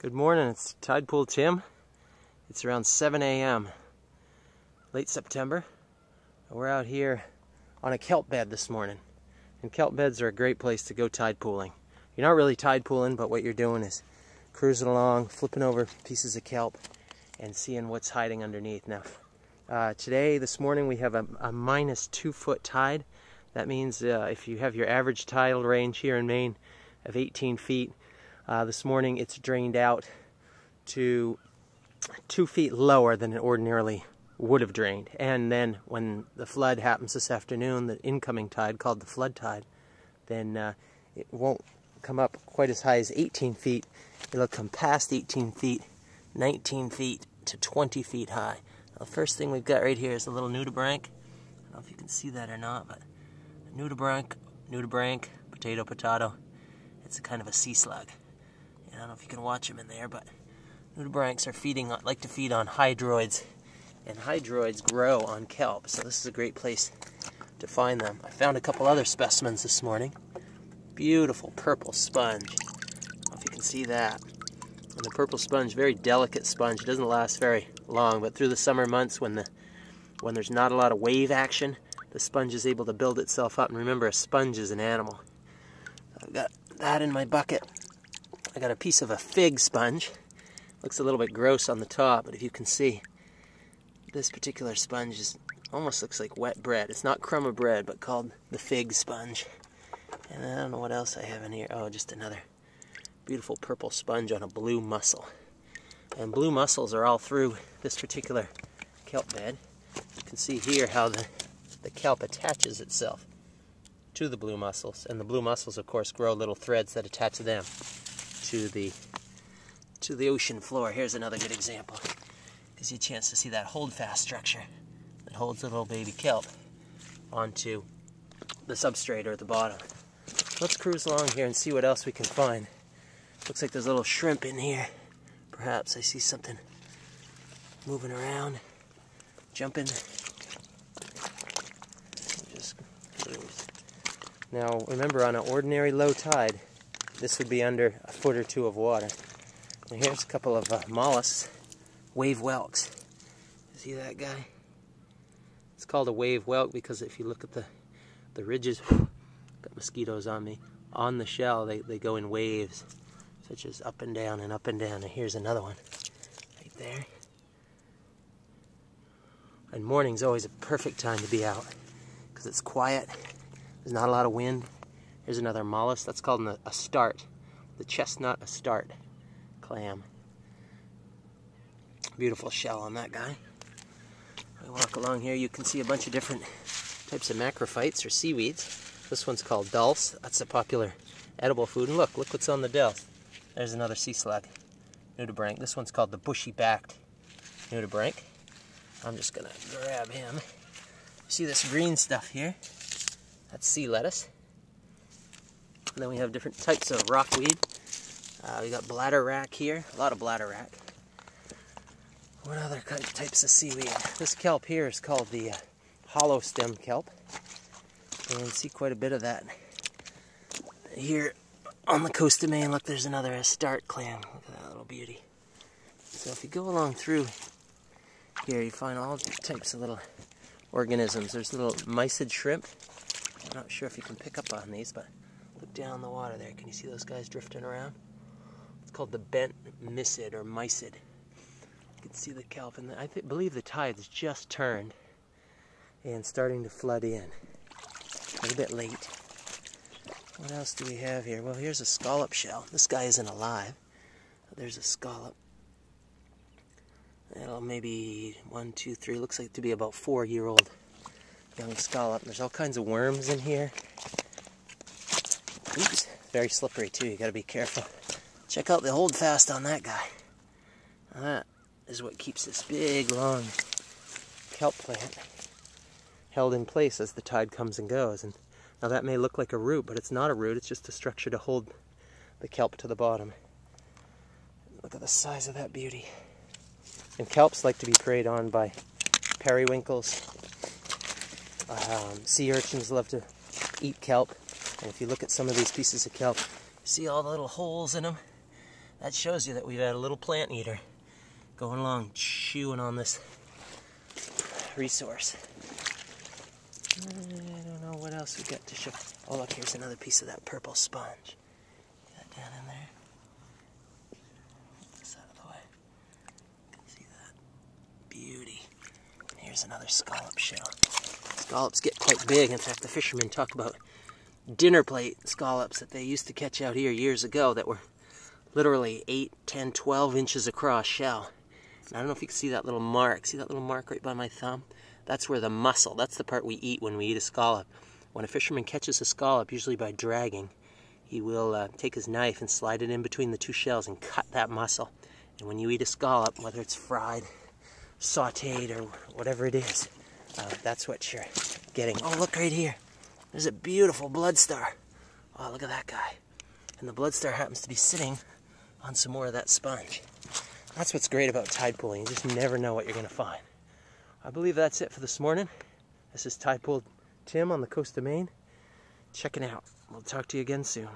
Good morning, it's Tidepool Tim. It's around 7 a.m. late September. We're out here on a kelp bed this morning. And kelp beds are a great place to go tide pooling. You're not really tide pooling, but what you're doing is cruising along, flipping over pieces of kelp and seeing what's hiding underneath. Now, this morning we have a minus 2 foot tide. That means if you have your average tidal range here in Maine of 18 feet, this morning it's drained out to 2 feet lower than it ordinarily would have drained. And then when the flood happens this afternoon, the incoming tide called the flood tide, then it won't come up quite as high as 18 feet. It'll come past 18 feet, 19 feet to 20 feet high. Now, the first thing we've got right here is a little nudibranch. I don't know if you can see that or not, but nudibranch, potato. It's a kind of a sea slug. I don't know if you can watch them in there, but nudibranchs like to feed on hydroids, and hydroids grow on kelp, so this is a great place to find them. I found a couple other specimens this morning. Beautiful purple sponge. I don't know if you can see that. And the purple sponge, very delicate sponge. It doesn't last very long, but through the summer months when there's not a lot of wave action, the sponge is able to build itself up. And remember, a sponge is an animal. I've got that in my bucket. I got a piece of a fig sponge. Looks a little bit gross on the top, but if you can see, this particular sponge almost looks like wet bread. It's not crumb of bread, but called the fig sponge. And I don't know what else I have in here. Oh, just another beautiful purple sponge on a blue mussel. And blue mussels are all through this particular kelp bed. You can see here how the kelp attaches itself to the blue mussels. And the blue mussels, of course, grow little threads that attach them to the ocean floor. Here's another good example. Gives you a chance to see that holdfast structure that holds the little baby kelp onto the substrate or the bottom. Let's cruise along here and see what else we can find. Looks like there's a little shrimp in here. Perhaps I see something moving around, jumping. Just cruise. Now remember, on an ordinary low tide, this would be under a foot or two of water. And here's a couple of mollusks, wave whelks. See that guy? It's called a wave whelk because if you look at the ridges, got mosquitoes on me, on the shell they go in waves, such as up and down and up and down. And here's another one right there. And morning's always a perfect time to be out because it's quiet. There's not a lot of wind. Here's another mollusk. That's called a start. The chestnut astart clam. Beautiful shell on that guy. I walk along here, you can see a bunch of different types of macrophytes or seaweeds. This one's called dulse. That's a popular edible food. And look what's on the dulse. There's another sea slug, nudibranch. This one's called the bushy-backed nudibranch. I'm just gonna grab him. See this green stuff here? That's sea lettuce. And then we have different types of rockweed. We got bladderwrack here, a lot of bladderwrack. What other types of seaweed? This kelp here is called the hollow stem kelp. And see quite a bit of that here on the coast of Maine. Look, there's another astart clam. Look at that little beauty. So if you go along through here, you find all types of little organisms. There's little mysid shrimp. I'm not sure if you can pick up on these, but look down the water there. Can you see those guys drifting around? It's called the bent mysid or mysid. You can see the kelp, and I believe the tide's just turned and starting to flood in. A little bit late. What else do we have here? Well, here's a scallop shell. This guy isn't alive. There's a scallop. It'll maybe 1, 2, 3. Looks like to be about 4-year-old young scallop. There's all kinds of worms in here. Oops, very slippery too. You got to be careful. Check out the holdfast on that guy. Now that is what keeps this big, long kelp plant held in place as the tide comes and goes. And now that may look like a root, but it's not a root. It's just a structure to hold the kelp to the bottom. Look at the size of that beauty. And kelps like to be preyed on by periwinkles. Sea urchins love to eat kelp. And if you look at some of these pieces of kelp, see all the little holes in them? that shows you that we've had a little plant eater going along, chewing on this resource. I don't know what else we got to show. Oh, look, here's another piece of that purple sponge. See that down in there? Get this out of the way. You can see that. Beauty. And here's another scallop shell. Scallops get quite big. In fact, the fishermen talk about dinner plate scallops that they used to catch out here years ago that were literally 8, 10, 12 inches across shell. And I don't know if you can see that little mark. See that little mark right by my thumb? That's where the mussel, that's the part we eat when we eat a scallop. When a fisherman catches a scallop, usually by dragging, he will take his knife and slide it in between the two shells and cut that mussel. And when you eat a scallop, whether it's fried, sauteed, or whatever it is, that's what you're getting. Oh, look right here. There's a beautiful blood star. Oh, look at that guy. And the blood star happens to be sitting on some more of that sponge. That's what's great about tide pooling. You just never know what you're going to find. I believe that's it for this morning. This is Tidepool Tim on the coast of Maine. Checking out. We'll talk to you again soon.